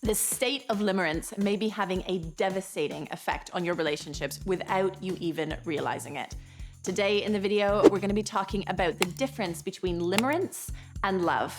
The state of limerence may be having a devastating effect on your relationships without you even realizing it. Today in the video, we're going to be talking about the difference between limerence and love,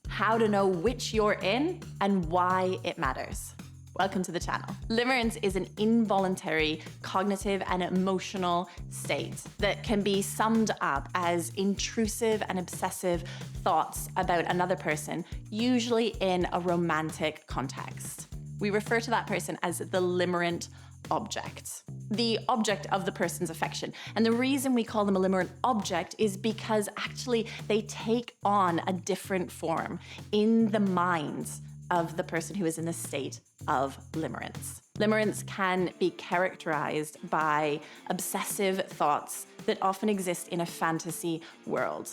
how to know which you're in, and why it matters. Welcome to the channel. Limerence is an involuntary cognitive and emotional state that can be summed up as intrusive and obsessive thoughts about another person, usually in a romantic context. We refer to that person as the limerent object, the object of the person's affection. And the reason we call them a limerent object is because actually they take on a different form in the minds of the person who is in the state of limerence. Limerence can be characterized by obsessive thoughts that often exist in a fantasy world.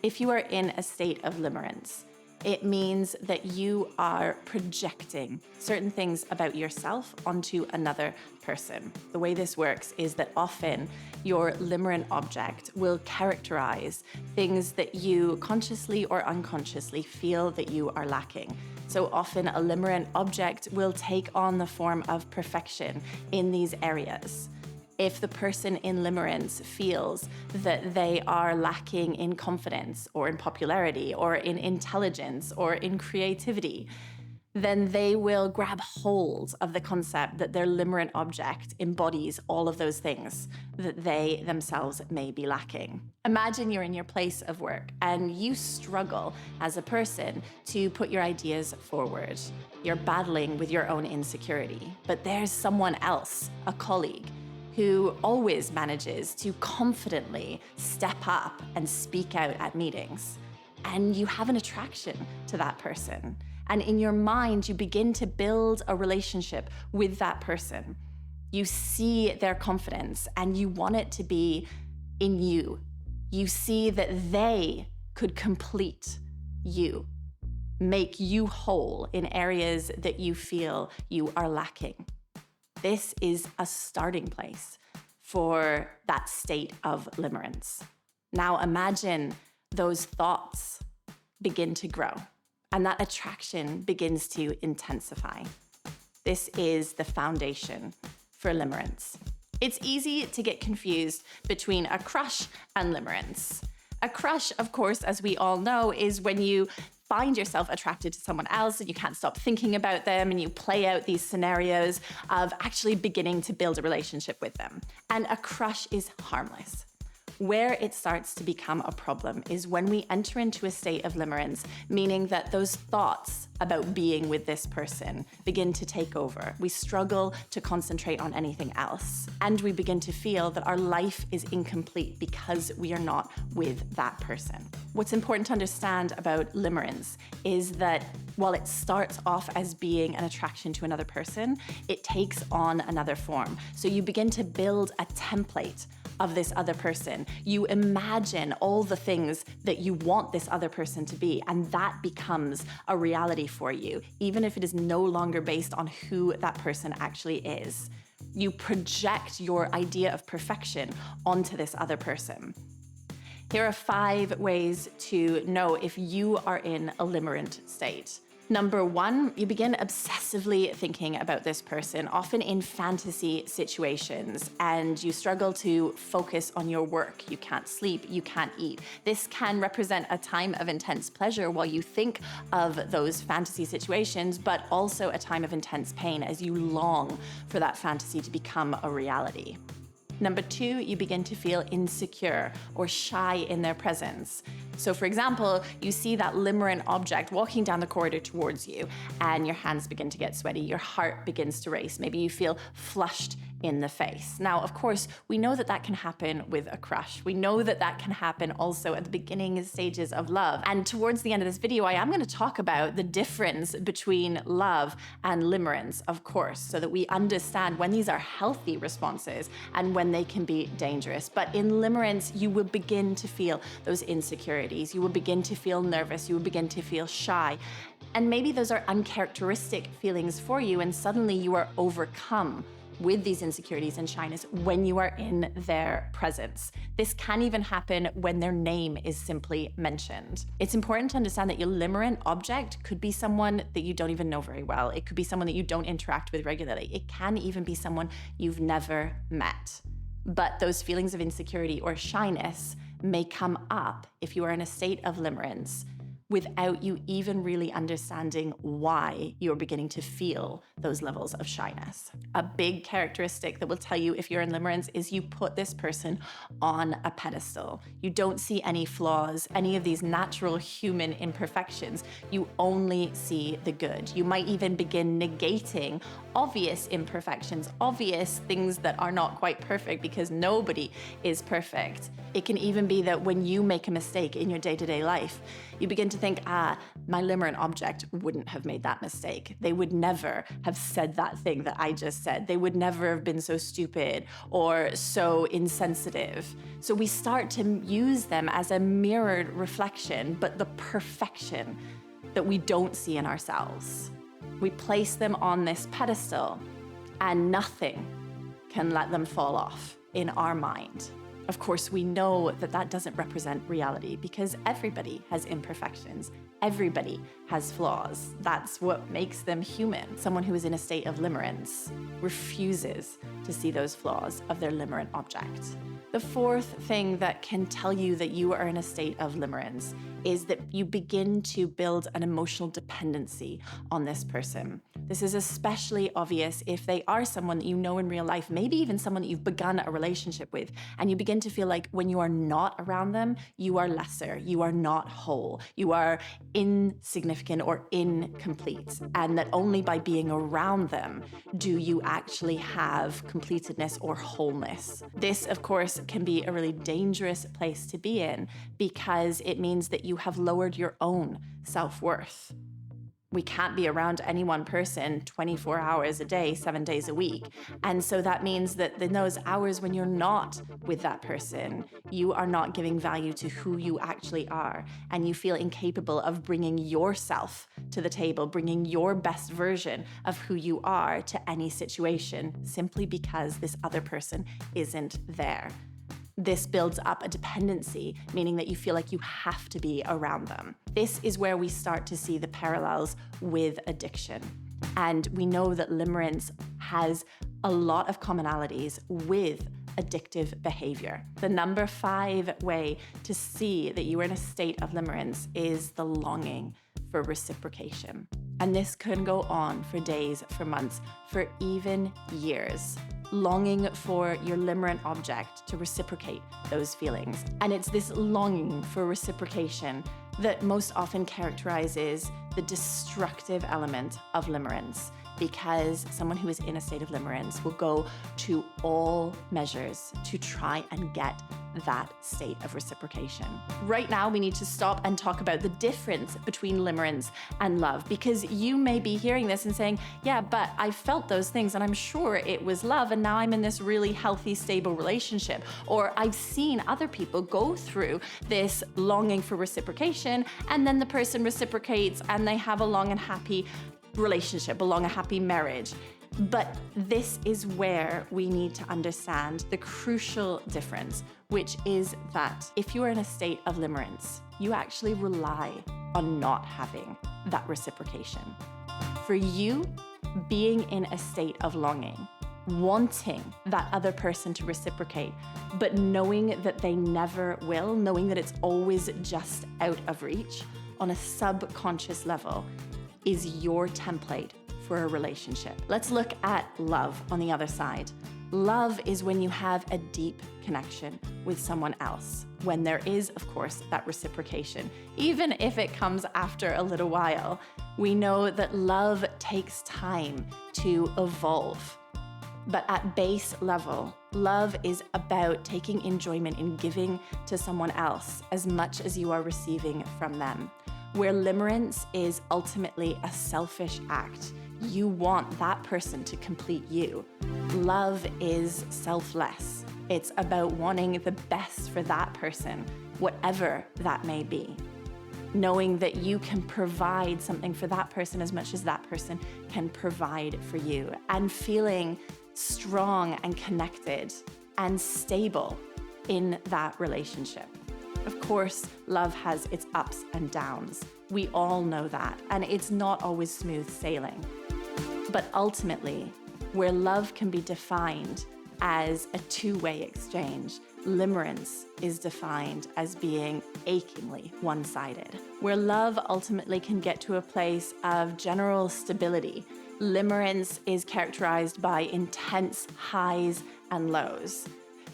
If you are in a state of limerence, it means that you are projecting certain things about yourself onto another person. The way this works is that often your limerent object will characterize things that you consciously or unconsciously feel that you are lacking. So often a limerent object will take on the form of perfection in these areas. If the person in limerence feels that they are lacking in confidence or in popularity or in intelligence or in creativity, then they will grab hold of the concept that their limerent object embodies all of those things that they themselves may be lacking. Imagine you're in your place of work and you struggle as a person to put your ideas forward. You're battling with your own insecurity, but there's someone else, a colleague, who always manages to confidently step up and speak out at meetings. And you have an attraction to that person. And in your mind, you begin to build a relationship with that person. You see their confidence and you want it to be in you. You see that they could complete you, make you whole in areas that you feel you are lacking. This is a starting place for that state of limerence. Now imagine those thoughts begin to grow and that attraction begins to intensify. This is the foundation for limerence. It's easy to get confused between a crush and limerence. A crush, of course, as we all know, is when you find yourself attracted to someone else and you can't stop thinking about them and you play out these scenarios of actually beginning to build a relationship with them. And a crush is harmless. Where it starts to become a problem is when we enter into a state of limerence, meaning that those thoughts about being with this person begin to take over. We struggle to concentrate on anything else. And we begin to feel that our life is incomplete because we are not with that person. What's important to understand about limerence is that while it starts off as being an attraction to another person, it takes on another form. So you begin to build a template of this other person. You imagine all the things that you want this other person to be, and that becomes a reality for you, even if it is no longer based on who that person actually is. You project your idea of perfection onto this other person. Here are 5 ways to know if you are in a limerent state. Number 1, you begin obsessively thinking about this person, often in fantasy situations, and you struggle to focus on your work. You can't sleep, you can't eat. This can represent a time of intense pleasure while you think of those fantasy situations, but also a time of intense pain as you long for that fantasy to become a reality. Number 2, you begin to feel insecure or shy in their presence. So for example, you see that limerent object walking down the corridor towards you and your hands begin to get sweaty, your heart begins to race, maybe you feel flushed in the face. Now, of course, we know that that can happen with a crush. We know that that can happen also at the beginning stages of love. And towards the end of this video, I am going to talk about the difference between love and limerence, of course, so that we understand when these are healthy responses and when they can be dangerous. But in limerence, you will begin to feel those insecurities. You will begin to feel nervous. You will begin to feel shy. And maybe those are uncharacteristic feelings for you, and suddenly you are overcome with these insecurities and shyness when you are in their presence. This can even happen when their name is simply mentioned. It's important to understand that your limerent object could be someone that you don't even know very well. It could be someone that you don't interact with regularly. It can even be someone you've never met. But those feelings of insecurity or shyness may come up if you are in a state of limerence without you even really understanding why you're beginning to feel those levels of shyness. A big characteristic that will tell you if you're in limerence is you put this person on a pedestal. You don't see any flaws, any of these natural human imperfections. You only see the good. You might even begin negating obvious imperfections, obvious things that are not quite perfect, because nobody is perfect. It can even be that when you make a mistake in your day-to-day life, you begin to think, my limerent object wouldn't have made that mistake. They would never have said that thing that I just said. They would never have been so stupid or so insensitive. So we start to use them as a mirrored reflection, but the perfection that we don't see in ourselves. We place them on this pedestal and nothing can let them fall off in our mind. Of course, we know that that doesn't represent reality because everybody has imperfections. Everybody has flaws. That's what makes them human. Someone who is in a state of limerence refuses to see those flaws of their limerent object. The fourth thing that can tell you that you are in a state of limerence is that you begin to build an emotional dependency on this person. This is especially obvious if they are someone that you know in real life, maybe even someone that you've begun a relationship with, and you begin to feel like when you are not around them, you are lesser, you are not whole, you are insignificant or incomplete, and that only by being around them do you actually have completedness or wholeness. This, of course, can be a really dangerous place to be in because it means that you have lowered your own self-worth. We can't be around any one person 24 hours a day, 7 days a week. And so that means that in those hours when you're not with that person, you are not giving value to who you actually are. And you feel incapable of bringing yourself to the table, bringing your best version of who you are to any situation, simply because this other person isn't there. This builds up a dependency, meaning that you feel like you have to be around them. This is where we start to see the parallels with addiction. And we know that limerence has a lot of commonalities with addictive behavior. The number 5 way to see that you are in a state of limerence is the longing for reciprocation. And this can go on for days, for months, for even years. Longing for your limerent object to reciprocate those feelings. And it's this longing for reciprocation that most often characterizes the destructive element of limerence, because someone who is in a state of limerence will go to all measures to try and get that state of reciprocation. Right now, we need to stop and talk about the difference between limerence and love, because you may be hearing this and saying, yeah, but I felt those things and I'm sure it was love and now I'm in this really healthy, stable relationship. Or I've seen other people go through this longing for reciprocation and then the person reciprocates and they have a long and happy relationship, a long and happy marriage. But this is where we need to understand the crucial difference, which is that if you are in a state of limerence, you actually rely on not having that reciprocation. For you, being in a state of longing, wanting that other person to reciprocate, but knowing that they never will, knowing that it's always just out of reach on a subconscious level, is your template for a relationship. Let's look at love on the other side. Love is when you have a deep connection with someone else, when there is, of course, that reciprocation. Even if it comes after a little while, we know that love takes time to evolve. But at base level, love is about taking enjoyment in giving to someone else as much as you are receiving from them. Where limerence is ultimately a selfish act. You want that person to complete you. Love is selfless. It's about wanting the best for that person, whatever that may be. knowing that you can provide something for that person as much as that person can provide for you, and feeling strong and connected and stable in that relationship. Of course, love has its ups and downs. We all know that, and it's not always smooth sailing. But ultimately, where love can be defined as a two-way exchange, limerence is defined as being achingly one-sided. Where love ultimately can get to a place of general stability, limerence is characterized by intense highs and lows,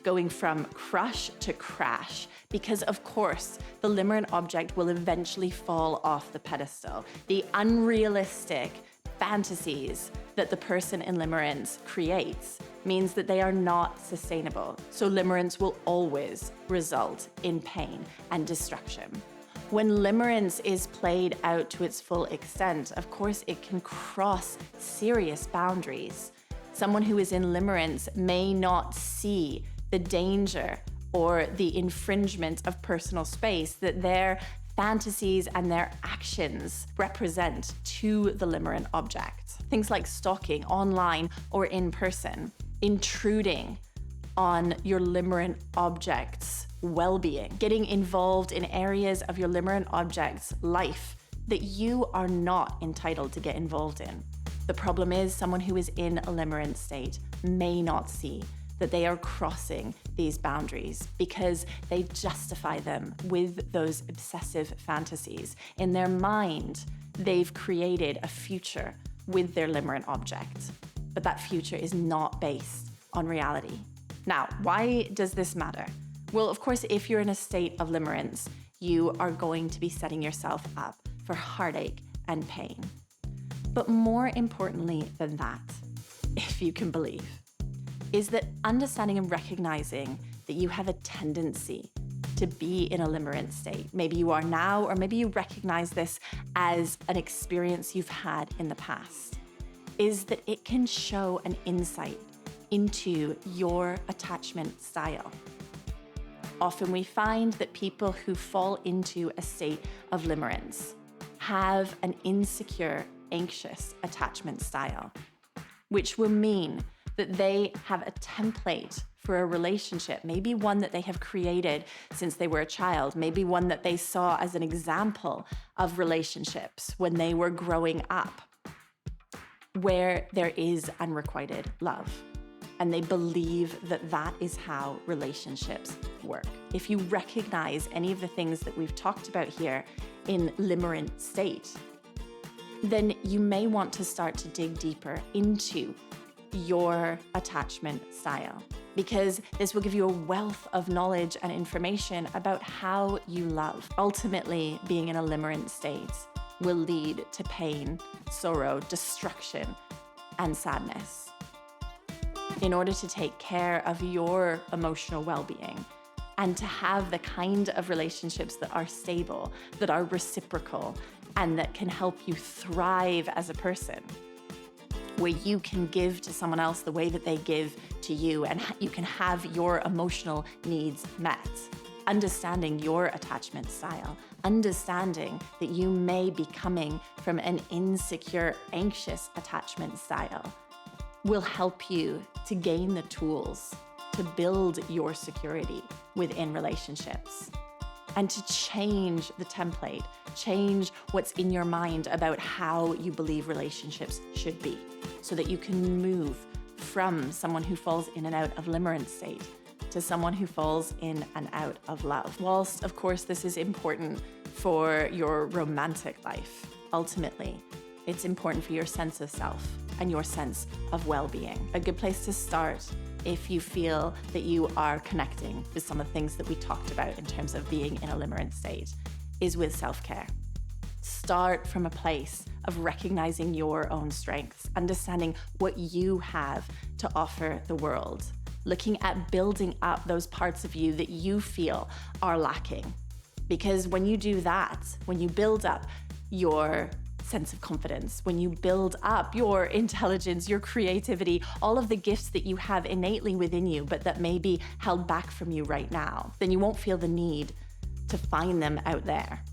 going from crush to crash, because of course, the limerent object will eventually fall off the pedestal. The unrealistic fantasies that the person in limerence creates means that they are not sustainable. So limerence will always result in pain and destruction. When limerence is played out to its full extent, of course, it can cross serious boundaries. Someone who is in limerence may not see the danger or the infringement of personal space that their fantasies and their actions represent to the limerent object. Things like stalking online or in person, intruding on your limerent object's well-being, getting involved in areas of your limerent object's life that you are not entitled to get involved in. The problem is someone who is in a limerent state may not see that they are crossing these boundaries because they justify them with those obsessive fantasies. In their mind, they've created a future with their limerent object, but that future is not based on reality. Now, why does this matter? Well, of course, if you're in a state of limerence, you are going to be setting yourself up for heartache and pain. But more importantly than that, if you can believe, is that understanding and recognizing that you have a tendency to be in a limerent state. Maybe you are now, or maybe you recognize this as an experience you've had in the past, is that it can show an insight into your attachment style. Often we find that people who fall into a state of limerence have an insecure, anxious attachment style, which will mean that they have a template for a relationship, maybe one that they have created since they were a child, maybe one that they saw as an example of relationships when they were growing up, where there is unrequited love. And they believe that that is how relationships work. If you recognize any of the things that we've talked about here in limerent state, then you may want to start to dig deeper into your attachment style, because this will give you a wealth of knowledge and information about how you love. Ultimately, being in a limerent state will lead to pain, sorrow, destruction, and sadness. In order to take care of your emotional well-being and to have the kind of relationships that are stable, that are reciprocal, and that can help you thrive as a person, where you can give to someone else the way that they give to you, and you can have your emotional needs met. Understanding your attachment style, understanding that you may be coming from an insecure, anxious attachment style will help you to gain the tools to build your security within relationships and to change the template, change what's in your mind about how you believe relationships should be, so that you can move from someone who falls in and out of limerent state to someone who falls in and out of love. Whilst, of course, this is important for your romantic life, ultimately, it's important for your sense of self and your sense of well-being. A good place to start if you feel that you are connecting with some of the things that we talked about in terms of being in a limerent state is with self-care. Start from a place of recognizing your own strengths, understanding what you have to offer the world, looking at building up those parts of you that you feel are lacking. Because when you do that, when you build up your sense of confidence, when you build up your intelligence, your creativity, all of the gifts that you have innately within you, but that may be held back from you right now, then you won't feel the need to find them out there.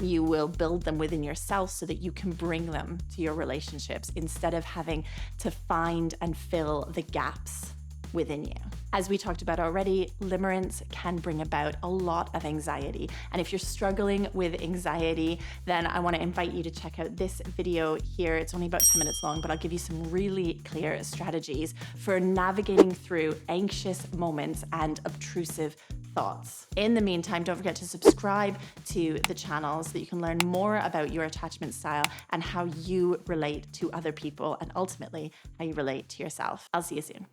You will build them within yourself so that you can bring them to your relationships instead of having to find and fill the gaps within you. As we talked about already, limerence can bring about a lot of anxiety. And if you're struggling with anxiety, then I want to invite you to check out this video here. It's only about 10 minutes long, but I'll give you some really clear strategies for navigating through anxious moments and obtrusive thoughts. In the meantime, don't forget to subscribe to the channel so that you can learn more about your attachment style and how you relate to other people and ultimately how you relate to yourself. I'll see you soon.